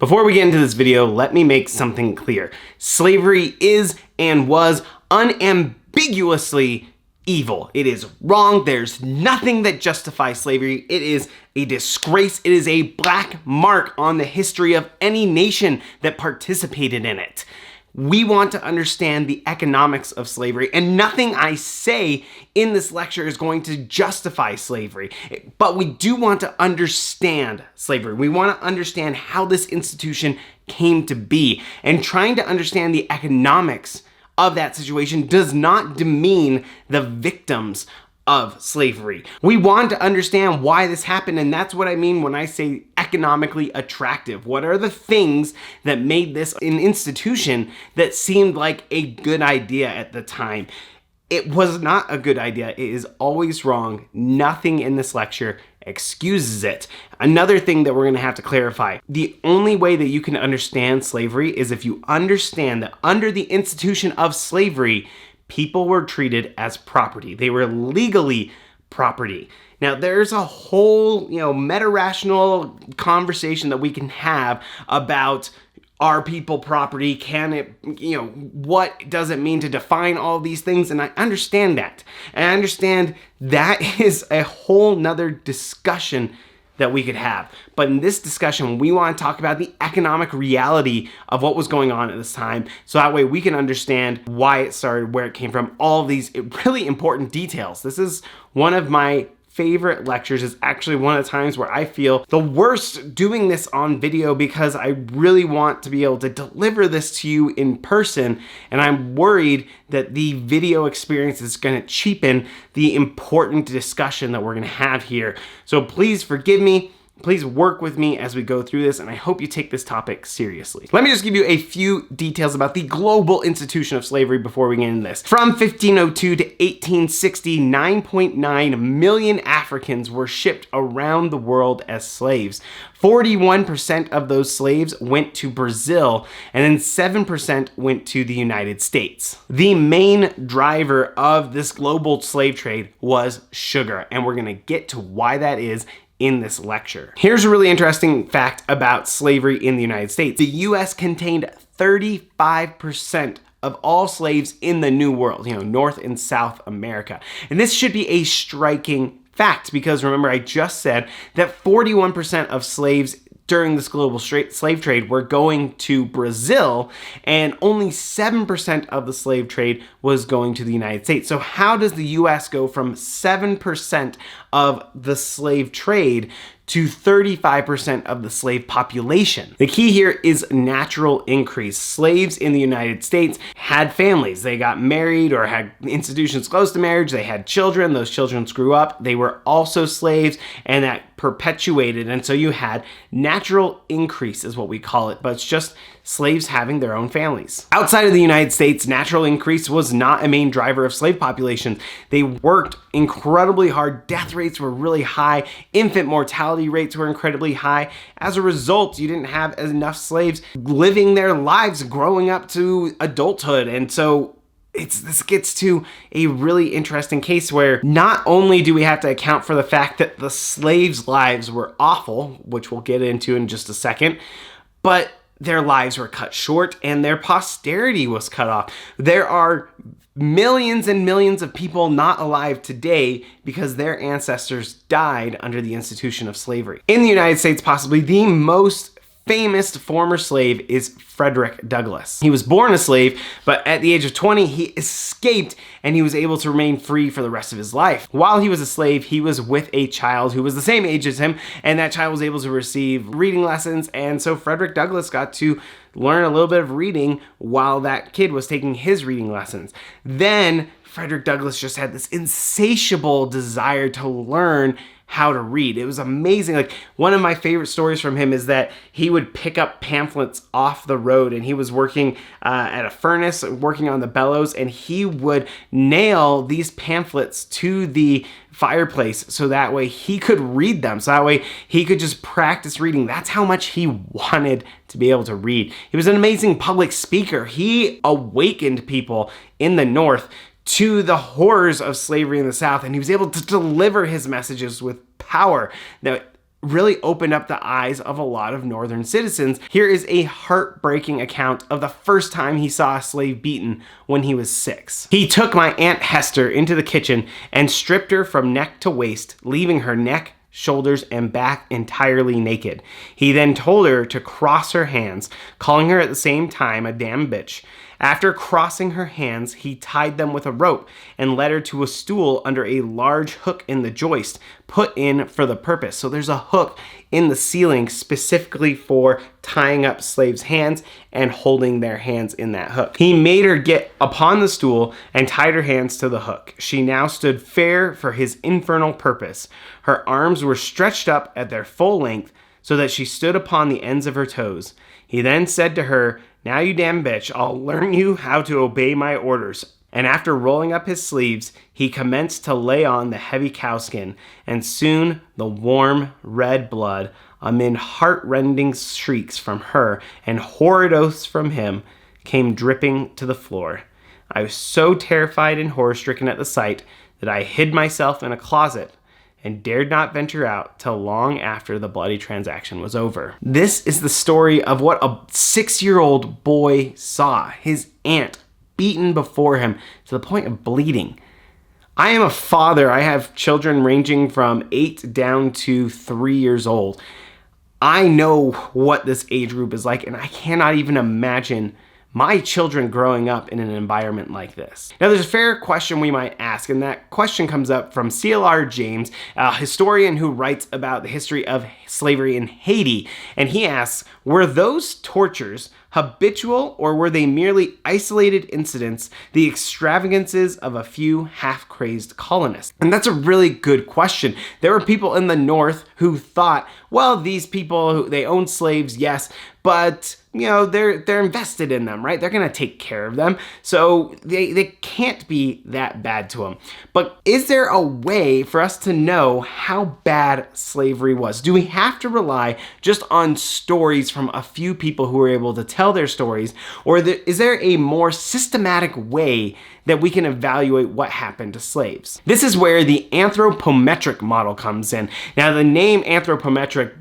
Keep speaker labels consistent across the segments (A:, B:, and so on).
A: Before we get into this video, let me make something clear. Slavery is and was unambiguously evil. It is wrong. There's nothing that justifies slavery. It is a disgrace. It is a black mark on the history of any nation that participated in it. We want to understand the economics of slavery, and nothing I say in this lecture is going to justify slavery. But we do want to understand slavery. We want to understand how this institution came to be, and trying to understand the economics of that situation does not demean the victims of slavery. We want to understand why this happened, and that's what I mean when I say economically attractive. What are the things that made this an institution that seemed like a good idea at the time? It was not a good idea. It is always wrong. Nothing in this lecture excuses it. Another thing that we're going to have to clarify, the only way that you can understand slavery is if you understand that under the institution of slavery, people were treated as property. They were legally property. Now, there's a whole, meta-rational conversation that we can have about, are people property? Can it, what does it mean to define all these things? And I understand that. And I understand that is a whole nother discussion that we could have. But in this discussion, we want to talk about the economic reality of what was going on at this time, so that way we can understand why it started, where it came from, all of these really important details. This is one of my favorite lectures. Is actually one of the times where I feel the worst doing this on video, because I really want to be able to deliver this to you in person, and I'm worried that the video experience is going to cheapen the important discussion that we're going to have here. So please forgive me. Please work with me as we go through this, and I hope you take this topic seriously. Let me just give you a few details about the global institution of slavery before we get into this. From 1502 to 1860, 9.9 million Africans were shipped around the world as slaves. 41% of those slaves went to Brazil, and then 7% went to the United States. The main driver of this global slave trade was sugar, and we're gonna get to why that is in this lecture. Here's a really interesting fact about slavery in the United States. The US contained 35% of all slaves in the New World, North and South America. And this should be a striking fact, because remember, I just said that 41% of slaves during this global slave trade were going to Brazil, and only 7% of the slave trade was going to the United States. So how does the US go from 7% of the slave trade to 35% of the slave population? The key here is natural increase. Slaves in the United States had families. They got married or had institutions close to marriage. They had children. Those children grew up. They were also slaves, and that perpetuated. And so you had natural increase is what we call it, but it's just slaves having their own families. Outside of the United States, natural increase was not a main driver of slave populations. They worked incredibly hard. Death rates were really high. Infant mortality rates were incredibly high. As a result, you didn't have enough slaves living their lives growing up to adulthood. And so this gets to a really interesting case where not only do we have to account for the fact that the slaves' lives were awful, which we'll get into in just a second, but their lives were cut short and their posterity was cut off. There are millions and millions of people not alive today because their ancestors died under the institution of slavery. In the United States, possibly the most famous former slave is Frederick Douglass. He was born a slave, but at the age of 20, he escaped and he was able to remain free for the rest of his life. While he was a slave, he was with a child who was the same age as him, and that child was able to receive reading lessons, and so Frederick Douglass got to learn a little bit of reading while that kid was taking his reading lessons. Then Frederick Douglass just had this insatiable desire to learn how to read. It was amazing. Like, one of my favorite stories from him is that he would pick up pamphlets off the road, and he was working at a furnace, working on the bellows, and he would nail these pamphlets to the fireplace so that way he could read them. So that way he could just practice reading. That's how much he wanted to be able to read. He was an amazing public speaker. He awakened people in the North to the horrors of slavery in the South, and he was able to deliver his messages with power. Now, really opened up the eyes of a lot of Northern citizens. Here is a heartbreaking account of the first time he saw a slave beaten when he was 6. He took my Aunt Hester into the kitchen and stripped her from neck to waist, leaving her neck, shoulders, and back entirely naked. He then told her to cross her hands, calling her at the same time a damn bitch. After crossing her hands, he tied them with a rope and led her to a stool under a large hook in the joist, put in for the purpose. So there's a hook in the ceiling specifically for tying up slaves' hands and holding their hands in that hook. He made her get upon the stool and tied her hands to the hook. She now stood fair for his infernal purpose. Her arms were stretched up at their full length so that she stood upon the ends of her toes. He then said to her, "Now you damn bitch, I'll learn you how to obey my orders." And after rolling up his sleeves, he commenced to lay on the heavy cowskin, and soon the warm, red blood, amid heart-rending shrieks from her and horrid oaths from him, came dripping to the floor. I was so terrified and horror-stricken at the sight that I hid myself in a closet and dared not venture out till long after the bloody transaction was over. This is the story of what a 6-year-old boy saw his aunt beaten before him to the point of bleeding. I am a father. I have children ranging from 8 down to 3 years old. I know what this age group is like, and I cannot even imagine my children growing up in an environment like this. Now, there's a fair question we might ask, and that question comes up from C.L.R. James, a historian who writes about the history of slavery in Haiti. And he asks, were those tortures habitual, or were they merely isolated incidents, the extravagances of a few half-crazy colonists? And that's a really good question. There were people in the North who thought, well, these people, they own slaves, yes, but you know, they're invested in them, right? They're gonna take care of them, so they can't be that bad to them. But is there a way for us to know how bad slavery was? Do we have to rely just on stories from a few people who were able to tell their stories, or is there a more systematic way that we can evaluate what happened to slaves? This is where the anthropometric model comes in. Now, the name anthropometric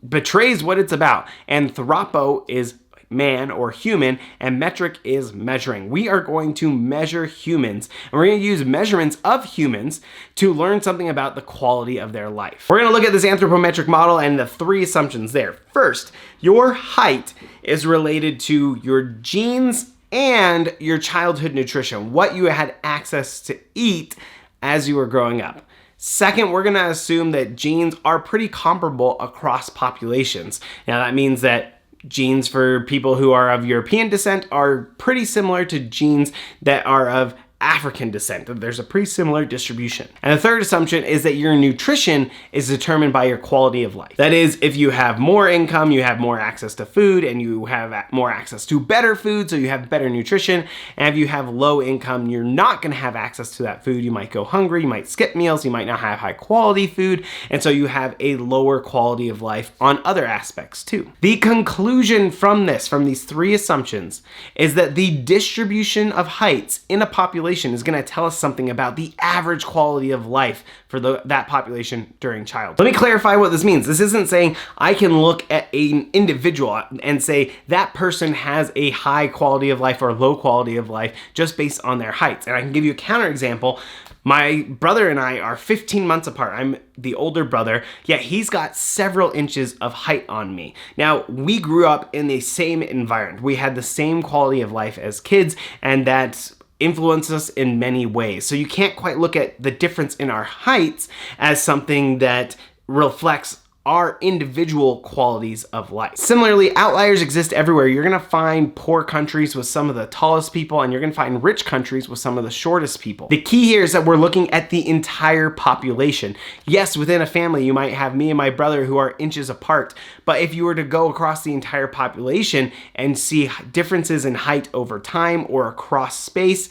A: betrays what it's about. Anthropo is man or human, and metric is measuring. We are going to measure humans, and we're going to use measurements of humans to learn something about the quality of their life. We're going to look at this anthropometric model and the 3 assumptions there. First, your height is related to your genes and your childhood nutrition, what you had access to eat as you were growing up. Second, we're going to assume that genes are pretty comparable across populations. Now, that means that genes for people who are of European descent are pretty similar to genes that are of African descent. There's a pretty similar distribution. And the third assumption is that your nutrition is determined by your quality of life. That is, if you have more income, you have more access to food, and you have more access to better food, so you have better nutrition. And if you have low income, you're not gonna have access to that food. You might go hungry, you might skip meals, you might not have high quality food, and so you have a lower quality of life on other aspects too. The conclusion from this, from these 3 assumptions, is that the distribution of heights in a population is going to tell us something about the average quality of life for that population during childhood. Let me clarify what this means. This isn't saying I can look at an individual and say that person has a high quality of life or low quality of life just based on their heights. And I can give you a counterexample. My brother and I are 15 months apart. I'm the older brother, yet he's got several inches of height on me. Now, we grew up in the same environment. We had the same quality of life as kids, and that influence us in many ways. So you can't quite look at the difference in our heights as something that reflects our individual qualities of life. Similarly, outliers exist everywhere. You're gonna find poor countries with some of the tallest people, and you're gonna find rich countries with some of the shortest people. The key here is that we're looking at the entire population. Yes, within a family, you might have me and my brother who are inches apart, but if you were to go across the entire population and see differences in height over time or across space,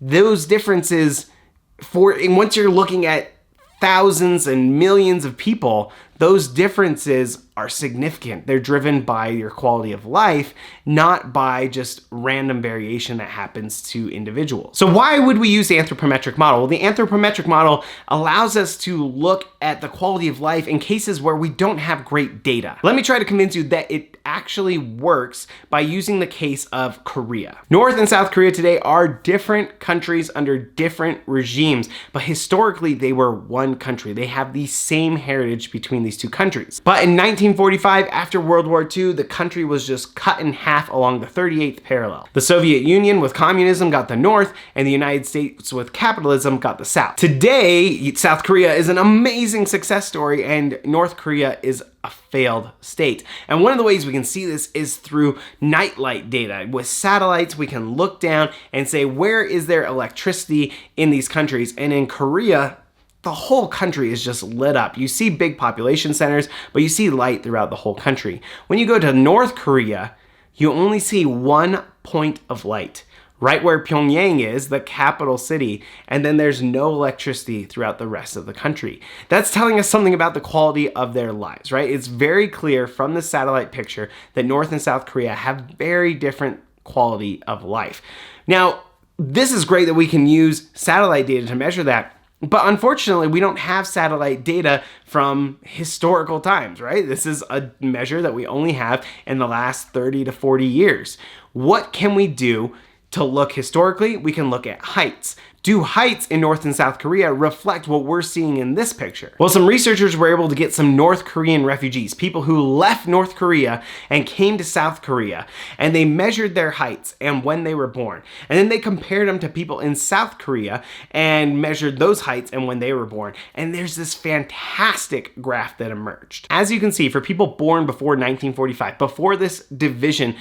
A: those differences, once you're looking at thousands and millions of people, those differences are significant. They're driven by your quality of life, not by just random variation that happens to individuals. So why would we use the anthropometric model? Well, the anthropometric model allows us to look at the quality of life in cases where we don't have great data. Let me try to convince you that it actually works by using the case of Korea. North and South Korea today are different countries under different regimes, but historically they were one country. They have the same heritage between these two countries. But in 1945, after World War II, the country was just cut in half along the 38th parallel. The Soviet Union with communism got the North, and the United States with capitalism got the South. Today, South Korea is an amazing success story, and North Korea is a failed state. And one of the ways we can see this is through nightlight data. With satellites, we can look down and say, where is there electricity in these countries? And in Korea, the whole country is just lit up. You see big population centers, but you see light throughout the whole country. When you go to North Korea, you only see one point of light, right where Pyongyang is, the capital city, and then there's no electricity throughout the rest of the country. That's telling us something about the quality of their lives, right? It's very clear from the satellite picture that North and South Korea have very different quality of life. Now, this is great that we can use satellite data to measure that, but unfortunately, we don't have satellite data from historical times, right? This is a measure that we only have in the last 30 to 40 years. What can we do to look historically? We can look at heights. Do heights in North and South Korea reflect what we're seeing in this picture? Well, some researchers were able to get some North Korean refugees, people who left North Korea and came to South Korea, and they measured their heights and when they were born. And then they compared them to people in South Korea and measured those heights and when they were born. And there's this fantastic graph that emerged. As you can see, for people born before 1945, before this division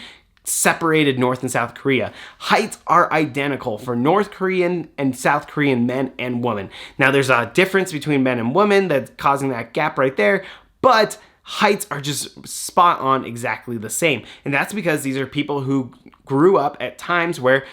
A: separated North and South Korea, heights are identical for North Korean and South Korean men and women. Now there's a difference between men and women that's causing that gap right there, but heights are just spot on exactly the same. And that's because these are people who grew up at times where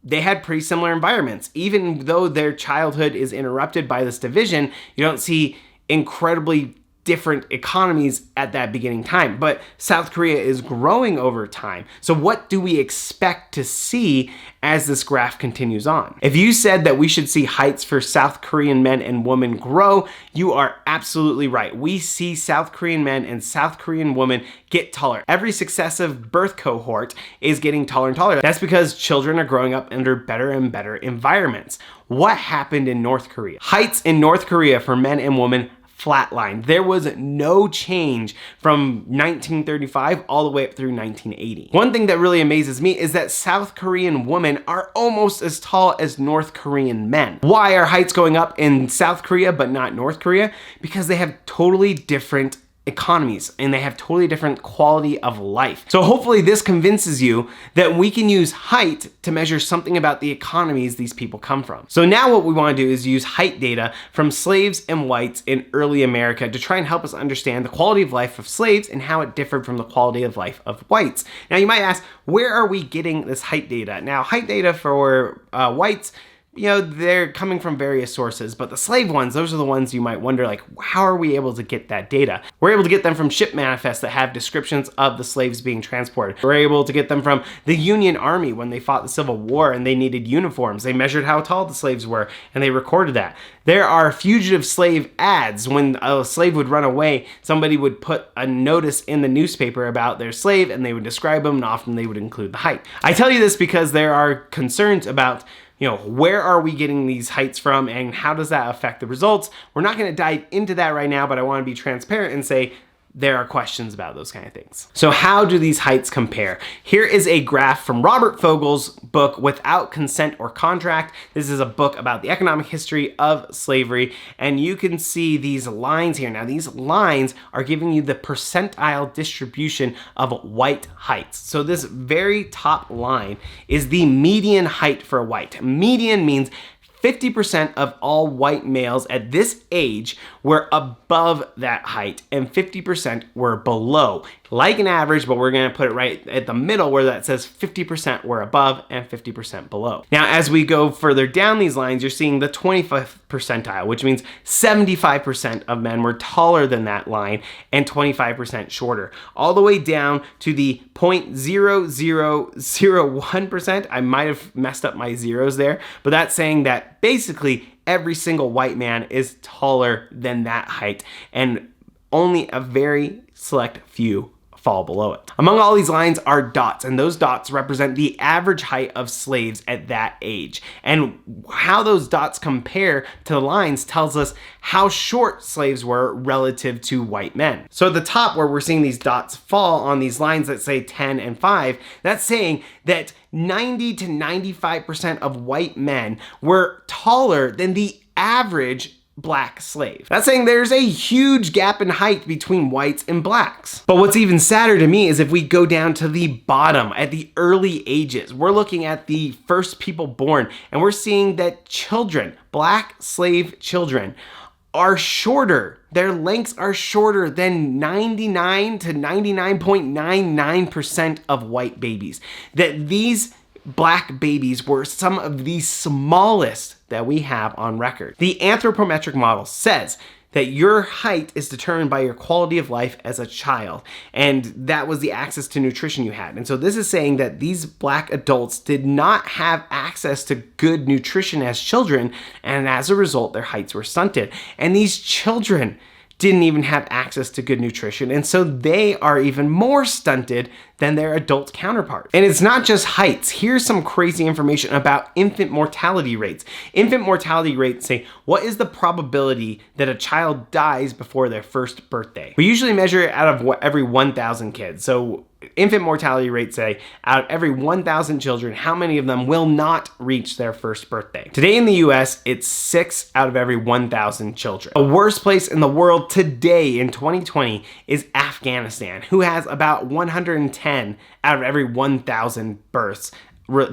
A: they had pretty similar environments. Even though their childhood is interrupted by this division, you don't see incredibly different economies at that beginning time, but South Korea is growing over time. So what do we expect to see as this graph continues on? If you said that we should see heights for South Korean men and women grow, you are absolutely right. We see South Korean men and South Korean women get taller. Every successive birth cohort is getting taller and taller. That's because children are growing up under better and better environments. What happened in North Korea? Heights in North Korea for men and women flatline. There was no change from 1935 all the way up through 1980. One thing that really amazes me is that South Korean women are almost as tall as North Korean men. Why are heights going up in South Korea but not North Korea? Because they have totally different economies and they have totally different quality of life. So hopefully this convinces you that we can use height to measure something about the economies these people come from. So now what we want to do is use height data from slaves and whites in early America to try and help us understand the quality of life of slaves and how it differed from the quality of life of whites. Now you might ask, where are we getting this height data? Now height data for whites, you know, they're coming from various sources, but the slave ones, those are the ones you might wonder, like, how are we able to get that data? We're able to get them from ship manifests that have descriptions of the slaves being transported. We're able to get them from the Union Army when they fought the Civil War and they needed uniforms. They measured how tall the slaves were and they recorded that. There are fugitive slave ads. When a slave would run away, somebody would put a notice in the newspaper about their slave and they would describe them, and often they would include the height. I tell you this because there are concerns about, you know, where are we getting these heights from and how does that affect the results? We're not going to dive into that right now, but I want to be transparent and say there are questions about those kind of things. So how do these heights compare? Here is a graph from Robert Fogle's book, Without Consent or Contract. This is a book about the economic history of slavery, and you can see these lines here. Now these lines are giving you the percentile distribution of white heights. So this very top line is the median height for a white. Median means 50% of all white males at this age were above that height and 50% were below. like an average, but we're gonna put it right at the middle where that says 50% were above and 50% below. Now, as we go further down these lines, you're seeing the 25th percentile, which means 75% of men were taller than that line and 25% shorter, all the way down to the 0.0001%. I might have messed up my zeros there, but that's saying that basically every single white man is taller than that height, and only a very select few fall below it. Among all these lines are dots, and those dots represent the average height of slaves at that age. And how those dots compare to the lines tells us how short slaves were relative to white men. So at the top where we're seeing these dots fall on these lines that say 10 and 5, that's saying that 90 to 95% of white men were taller than the average black slave. That's saying there's a huge gap in height between whites and blacks. But what's even sadder to me is if we go down to the bottom at the early ages, we're looking at the first people born, and we're seeing that children, black slave children, are shorter. Their lengths are shorter than 99 to 99.99% of white babies. That these black babies were some of the smallest that we have on record. The anthropometric model says that your height is determined by your quality of life as a child, and that was the access to nutrition you had. And so this is saying that these black adults did not have access to good nutrition as children, and as a result, their heights were stunted. And these children didn't even have access to good nutrition, and so they are even more stunted than their adult counterparts. And it's not just heights. Here's some crazy information about infant mortality rates. Infant mortality rates say, what is the probability that a child dies before their first birthday? We usually measure it out of every 1,000 kids. So infant mortality rates say, out of every 1,000 children, how many of them will not reach their first birthday? Today in the US, it's 6 out of every 1,000 children. The worst place in the world today in 2020 is Afghanistan, who has about 110 out of every 1,000 births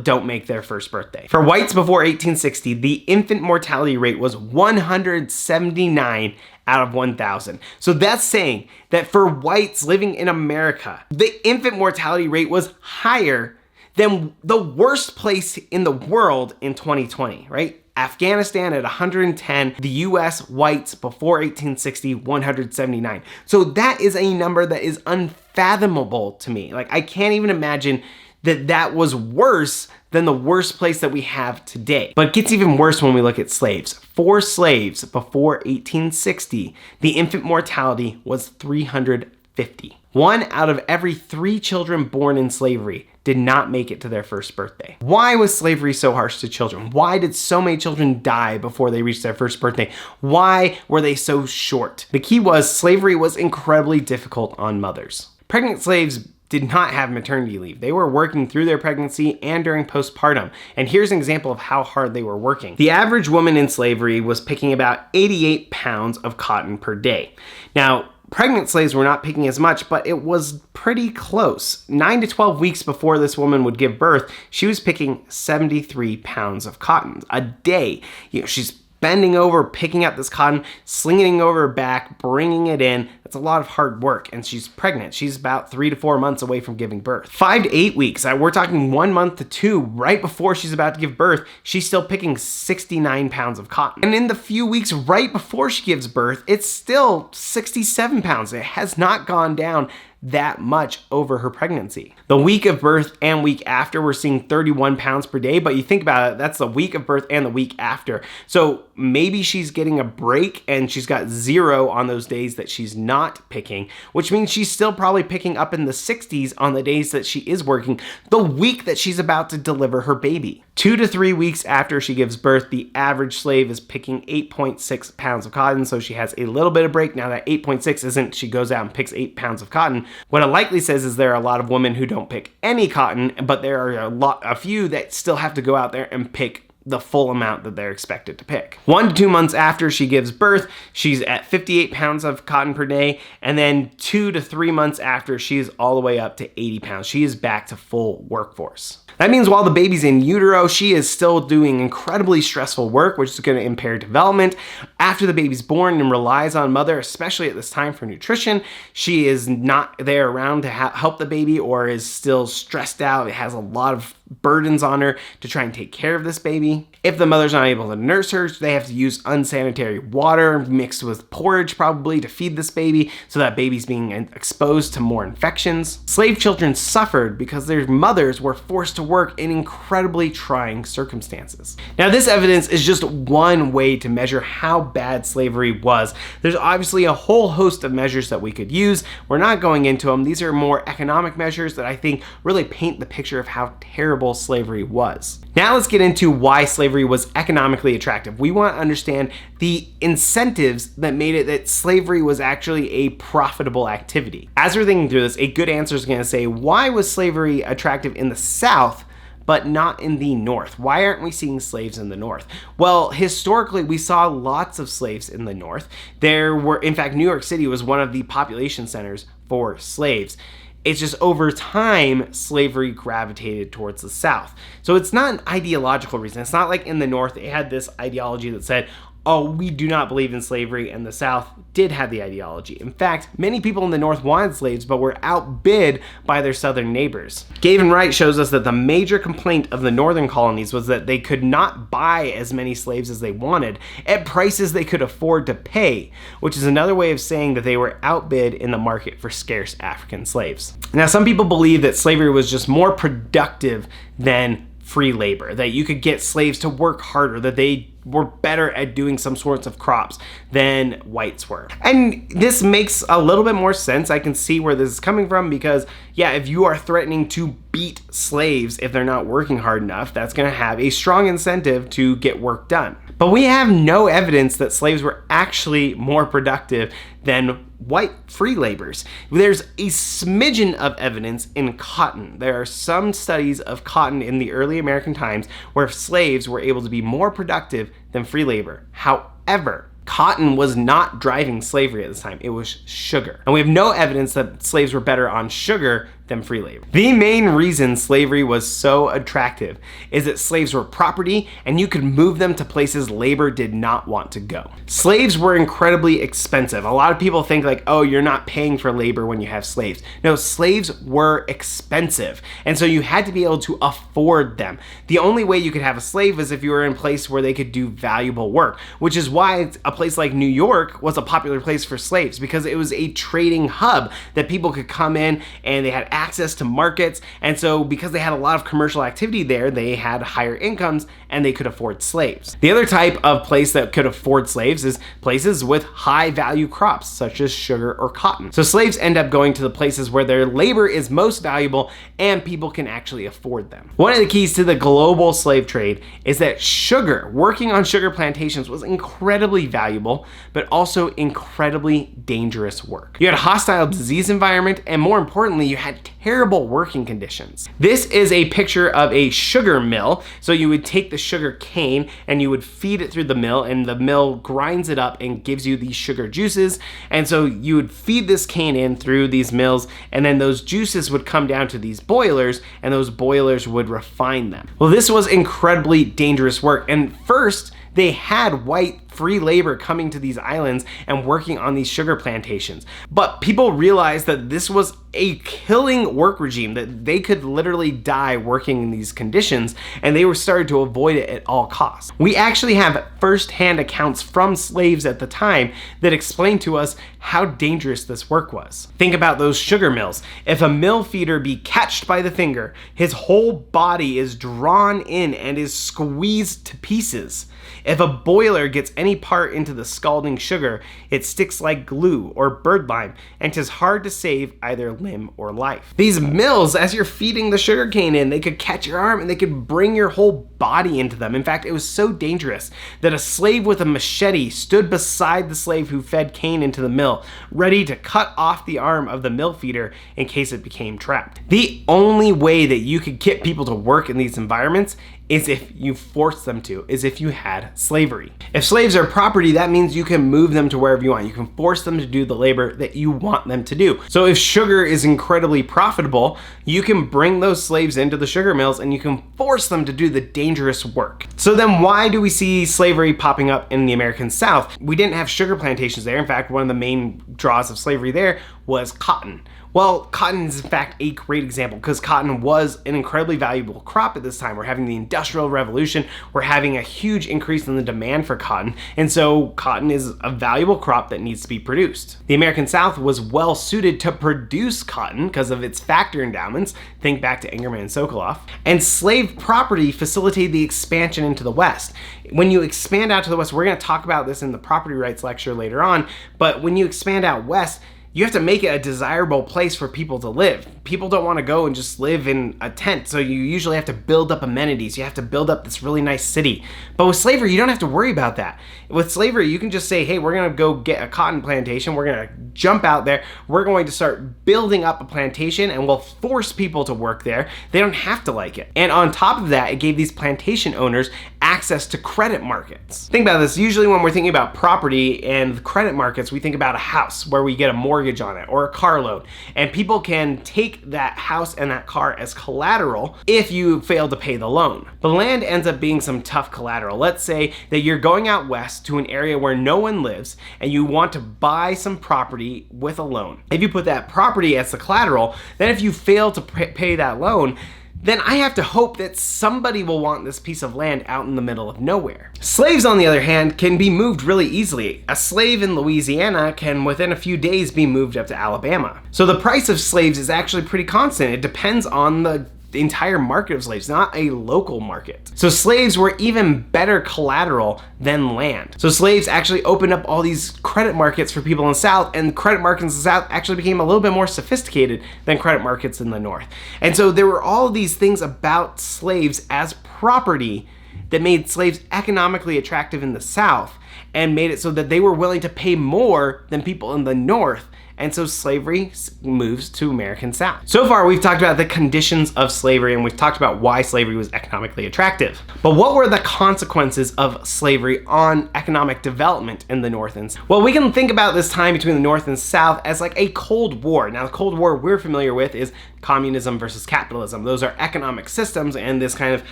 A: don't make their first birthday. For whites before 1860, the infant mortality rate was 179 out of 1,000. So that's saying that for whites living in America, the infant mortality rate was higher than the worst place in the world in 2020, right? Afghanistan at 110, the US whites before 1860, 179. So that is a number that is unfathomable to me. Like, I can't even imagine that that was worse than the worst place that we have today. But it gets even worse when we look at slaves. For slaves before 1860, the infant mortality was 350. 1 out of every 3 children born in slavery did not make it to their first birthday. Why was slavery so harsh to children? Why did so many children die before they reached their first birthday? Why were they so short? The key was slavery was incredibly difficult on mothers. Pregnant slaves did not have maternity leave. They were working through their pregnancy and during postpartum. And here's an example of how hard they were working. The average woman in slavery was picking about 88 pounds of cotton per day. Now, pregnant slaves were not picking as much, but it was pretty close. 9 to 12 weeks before this woman would give birth, she was picking 73 pounds of cotton a day. You know, she's bending over, picking up this cotton, slinging it over her back, bringing it in. That's a lot of hard work, and she's pregnant. She's about 3 to 4 months away from giving birth. 5 to 8 weeks, we're talking 1 month to 2, right before she's about to give birth, she's still picking 69 pounds of cotton. And in the few weeks right before she gives birth, it's still 67 pounds. It has not gone down that much over her pregnancy. The week of birth and week after, we're seeing 31 pounds per day, but you think about it, that's the week of birth and the week after. So maybe she's getting a break and she's got 0 on those days that she's not picking, which means she's still probably picking up in the 60s on the days that she is working, the week that she's about to deliver her baby. 2 to 3 weeks after she gives birth, the average slave is picking 8.6 pounds of cotton, so she has a little bit of break. Now that 8.6 isn't she goes out and picks 8 pounds of cotton. What it likely says is there are a lot of women who don't pick any cotton, but there are a few that still have to go out there and pick the full amount that they're expected to pick. 1 to 2 months after she gives birth, she's at 58 pounds of cotton per day, and then 2 to 3 months after, she's all the way up to 80 pounds. She is back to full workforce. That means while the baby's in utero, she is still doing incredibly stressful work, which is going to impair development. After the baby's born and relies on mother, especially at this time for nutrition, she is not there around to help the baby or is still stressed out. It has a lot of burdens on her to try and take care of this baby. If the mother's not able to nurse her, they have to use unsanitary water mixed with porridge probably to feed this baby, so that baby's being exposed to more infections. Slave children suffered because their mothers were forced to work in incredibly trying circumstances. Now, this evidence is just one way to measure how bad slavery was. There's obviously a whole host of measures that we could use. We're not going into them. These are more economic measures that I think really paint the picture of how terrible slavery was. Now let's get into why slavery was economically attractive. We want to understand the incentives that made it that slavery was actually a profitable activity. As we're thinking through this, a good answer is going to say, why was slavery attractive in the South but not in the North? Why aren't we seeing slaves in the North? Well, historically, we saw lots of slaves in the North. In fact, New York City was one of the population centers for slaves. It's just over time, slavery gravitated towards the South. So it's not an ideological reason. It's not like in the North, they had this ideology that said, oh, we do not believe in slavery, and the South did have the ideology. In fact, many people in the North wanted slaves, but were outbid by their Southern neighbors. Gavin Wright shows us that the major complaint of the Northern colonies was that they could not buy as many slaves as they wanted at prices they could afford to pay, which is another way of saying that they were outbid in the market for scarce African slaves. Now, some people believe that slavery was just more productive than free labor, that you could get slaves to work harder, that they were better at doing some sorts of crops than whites were. And this makes a little bit more sense. I can see where this is coming from because, yeah, if you are threatening to beat slaves if they're not working hard enough, that's going to have a strong incentive to get work done. But we have no evidence that slaves were actually more productive than white free laborers. There's a smidgen of evidence in cotton. There are some studies of cotton in the early American times where slaves were able to be more productive than free labor. However, cotton was not driving slavery at this time. It was sugar. And we have no evidence that slaves were better on sugar than free labor. The main reason slavery was so attractive is that slaves were property and you could move them to places labor did not want to go. Slaves were incredibly expensive. A lot of people think like, oh, you're not paying for labor when you have slaves. No, slaves were expensive. And so you had to be able to afford them. The only way you could have a slave was if you were in a place where they could do valuable work, which is why a place like New York was a popular place for slaves, because it was a trading hub that people could come in and they had access to markets. And so because they had a lot of commercial activity there, they had higher incomes and they could afford slaves. The other type of place that could afford slaves is places with high value crops such as sugar or cotton. So slaves end up going to the places where their labor is most valuable and people can actually afford them. One of the keys to the global slave trade is that sugar, working on sugar plantations, was incredibly valuable, but also incredibly dangerous work. You had a hostile disease environment, and more importantly, you had terrible working conditions. This is a picture of a sugar mill. So you would take the sugar cane and you would feed it through the mill, and the mill grinds it up and gives you these sugar juices. And so you would feed this cane in through these mills, and then those juices would come down to these boilers, and those boilers would refine them. Well, this was incredibly dangerous work. And first, they had white free labor coming to these islands and working on these sugar plantations. But people realized that this was a killing work regime, that they could literally die working in these conditions, and they were started to avoid it at all costs. We actually have first-hand accounts from slaves at the time that explain to us how dangerous this work was. Think about those sugar mills. If a mill feeder be catched by the finger, his whole body is drawn in and is squeezed to pieces. If a boiler gets any part into the scalding sugar, it sticks like glue or birdlime, and 'tis hard to save either limb or life. These mills, as you're feeding the sugarcane in, they could catch your arm and they could bring your whole body into them. In fact, it was so dangerous that a slave with a machete stood beside the slave who fed cane into the mill, ready to cut off the arm of the mill feeder in case it became trapped. The only way that you could get people to work in these environments is if you force them to, is if you had slavery. If slaves are property, that means you can move them to wherever you want. You can force them to do the labor that you want them to do. So if sugar is incredibly profitable, you can bring those slaves into the sugar mills and you can force them to do the dangerous work. So then why do we see slavery popping up in the American South? We didn't have sugar plantations there. In fact, one of the main draws of slavery there was cotton. Well, cotton is in fact a great example because cotton was an incredibly valuable crop at this time. We're having the Industrial Revolution. We're having a huge increase in the demand for cotton. And so cotton is a valuable crop that needs to be produced. The American South was well suited to produce cotton because of its factor endowments. Think back to Ingerman and Sokoloff. And slave property facilitated the expansion into the West. When you expand out to the West, we're going to talk about this in the property rights lecture later on, but when you expand out West, you have to make it a desirable place for people to live. People don't want to go and just live in a tent, so you usually have to build up amenities. You have to build up this really nice city. But with slavery, you don't have to worry about that. With slavery, you can just say, hey, we're going to go get a cotton plantation. We're going to jump out there. We're going to start building up a plantation, and we'll force people to work there. They don't have to like it. And on top of that, it gave these plantation owners access to credit markets. Think about this. Usually when we're thinking about property and credit markets, we think about a house where we get a mortgage on it or a car loan, and people can take that house and that car as collateral if you fail to pay the loan. The land ends up being some tough collateral. Let's say that you're going out west to an area where no one lives and you want to buy some property with a loan. If you put that property as the collateral, then if you fail to pay that loan, then I have to hope that somebody will want this piece of land out in the middle of nowhere. Slaves, on the other hand, can be moved really easily. A slave in Louisiana can, within a few days, be moved up to Alabama. So the price of slaves is actually pretty constant. It depends on the entire market of slaves, not a local market. So slaves were even better collateral than land. So slaves actually opened up all these credit markets for people in the South, and credit markets in the South actually became a little bit more sophisticated than credit markets in the North. And so there were all these things about slaves as property that made slaves economically attractive in the South and made it so that they were willing to pay more than people in the North. And so slavery moves to American South. So far, we've talked about the conditions of slavery and we've talked about why slavery was economically attractive. But what were the consequences of slavery on economic development in the North and South? Well, we can think about this time between the North and South as like a Cold War. Now, the Cold War we're familiar with is communism versus capitalism. Those are economic systems and this kind of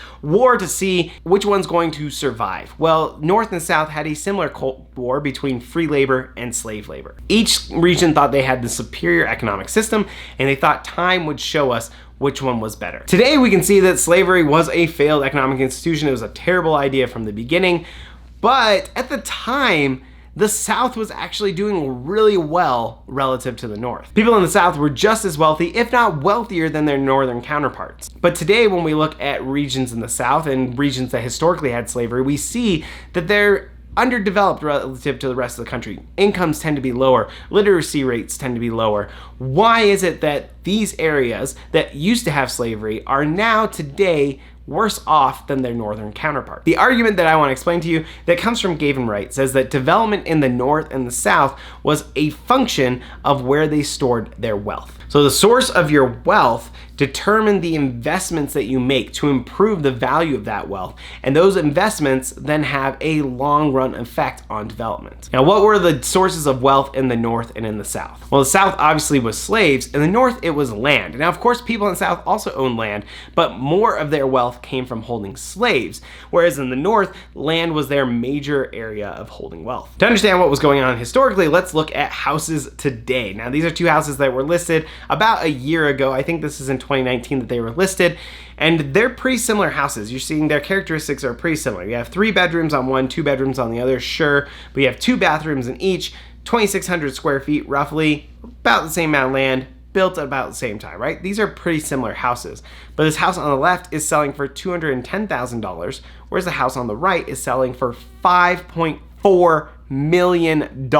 A: war to see which one's going to survive. Well, North and South had a similar Cold War between free labor and slave labor. Each region thought they had the superior economic system and they thought time would show us which one was better. Today we can see that slavery was a failed economic institution. It was a terrible idea from the beginning, but at the time, the South was actually doing really well relative to the North. People in the South were just as wealthy, if not wealthier than their northern counterparts. But today, when we look at regions in the South and regions that historically had slavery, we see that they're underdeveloped relative to the rest of the country. Incomes tend to be lower, literacy rates tend to be lower. Why is it that these areas that used to have slavery are now today worse off than their northern counterpart? The argument that I want to explain to you that comes from Gavin Wright says that development in the North and the South was a function of where they stored their wealth. So the source of your wealth determine the investments that you make to improve the value of that wealth. And those investments then have a long run effect on development. Now, what were the sources of wealth in the North and in the South? Well, the South obviously was slaves. In the North, it was land. Now, of course, people in the South also owned land, but more of their wealth came from holding slaves. Whereas in the North, land was their major area of holding wealth. To understand what was going on historically, let's look at houses today. Now, these are two houses that were listed about a year ago. I think this is in 2019 that they were listed, and they're pretty similar houses. You're seeing their characteristics are pretty similar. You have 3 bedrooms on one, 2 bedrooms on the other, sure, but you have 2 bathrooms in each, 2,600 square feet roughly, about the same amount of land, built at about the same time, right? These are pretty similar houses. But this house on the left is selling for $210,000, whereas the house on the right is selling for $5.4 million.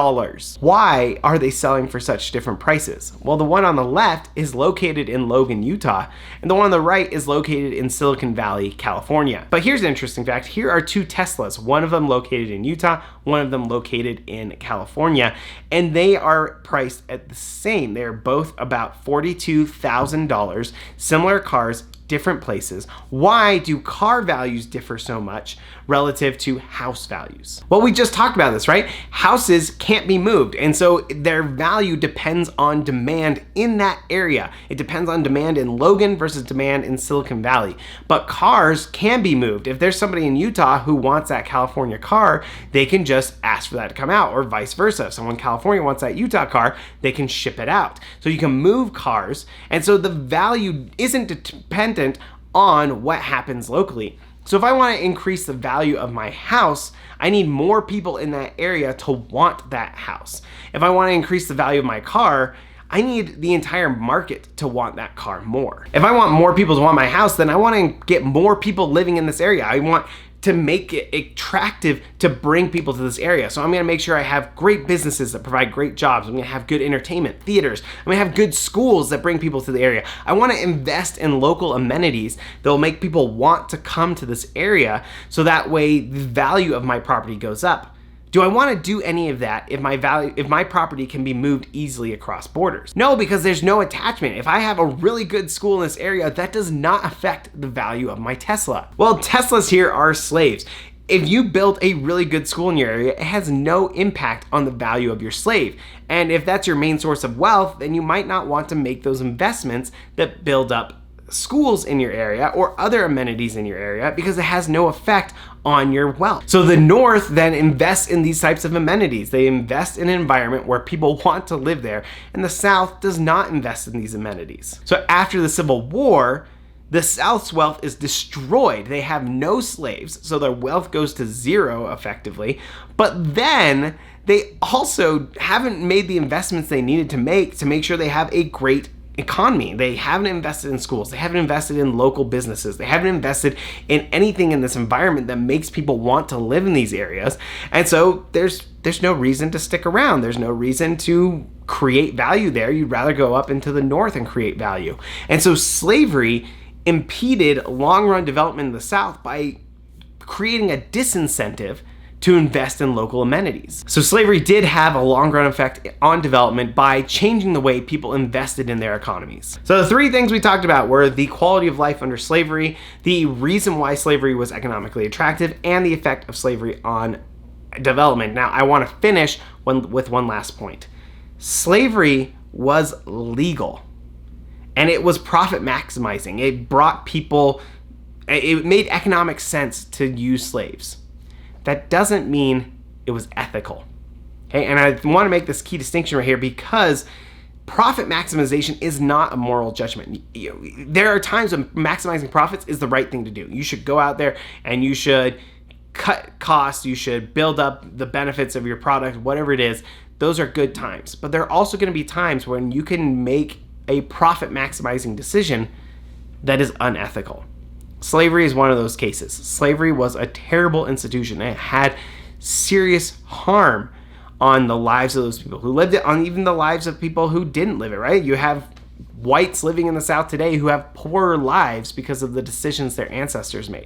A: Why are they selling for such different prices? Well, the one on the left is located in Logan, Utah, and the one on the right is located in Silicon Valley, California. But here's an interesting fact. Here are two Teslas, one of them located in Utah, one of them located in California, and they are priced at the same. They're both about $42,000, similar cars, different places. Why do car values differ so much relative to house values? Well, we just talked about this, right? Houses can't be moved, and so their value depends on demand in that area. It depends on demand in Logan versus demand in Silicon Valley. But cars can be moved. If there's somebody in Utah who wants that California car, they can just ask for that to come out, or vice versa. If someone in California wants that Utah car, they can ship it out. So you can move cars, and so the value isn't dependent on what happens locally. So if I want to increase the value of my house, I need more people in that area to want that house. If I want to increase the value of my car, I need the entire market to want that car more. If I want more people to want my house, then I want to get more people living in this area. I want to make it attractive to bring people to this area. So I'm gonna make sure I have great businesses that provide great jobs. I'm gonna have good entertainment, theaters. I'm gonna have good schools that bring people to the area. I wanna invest in local amenities that will make people want to come to this area, so that way the value of my property goes up. Do I want to do any of that if my property can be moved easily across borders? No, because there's no attachment. If I have a really good school in this area, that does not affect the value of my Tesla. Well, Teslas here are slaves. If you build a really good school in your area, it has no impact on the value of your slave. And if that's your main source of wealth, then you might not want to make those investments that build up schools in your area or other amenities in your area, because it has no effect on your wealth. So the North then invests in these types of amenities. They invest in an environment where people want to live there, and the South does not invest in these amenities. So after the Civil War, the South's wealth is destroyed. They have no slaves, so their wealth goes to zero effectively. But then they also haven't made the investments they needed to make sure they have a great economy. They haven't invested in schools. They haven't invested in local businesses. They haven't invested in anything in this environment that makes people want to live in these areas. And so there's no reason to stick around. There's no reason to create value there. You'd rather go up into the North and create value. And so slavery impeded long-run development in the South by creating a disincentive to invest in local amenities. So slavery did have a long-run effect on development by changing the way people invested in their economies. So the three things we talked about were the quality of life under slavery, the reason why slavery was economically attractive, and the effect of slavery on development. Now, I want to finish with one last point. Slavery was legal, and it was profit maximizing. It made economic sense to use slaves. That doesn't mean it was ethical. Okay, and I want to make this key distinction right here, because profit maximization is not a moral judgment. There are times when maximizing profits is the right thing to do. You should go out there and you should cut costs, you should build up the benefits of your product, whatever it is. Those are good times. But there are also going to be times when you can make a profit maximizing decision that is unethical. Slavery is one of those cases. Slavery was a terrible institution. It had serious harm on the lives of those people who lived it, on even the lives of people who didn't live it, right? You have whites living in the South today who have poorer lives because of the decisions their ancestors made.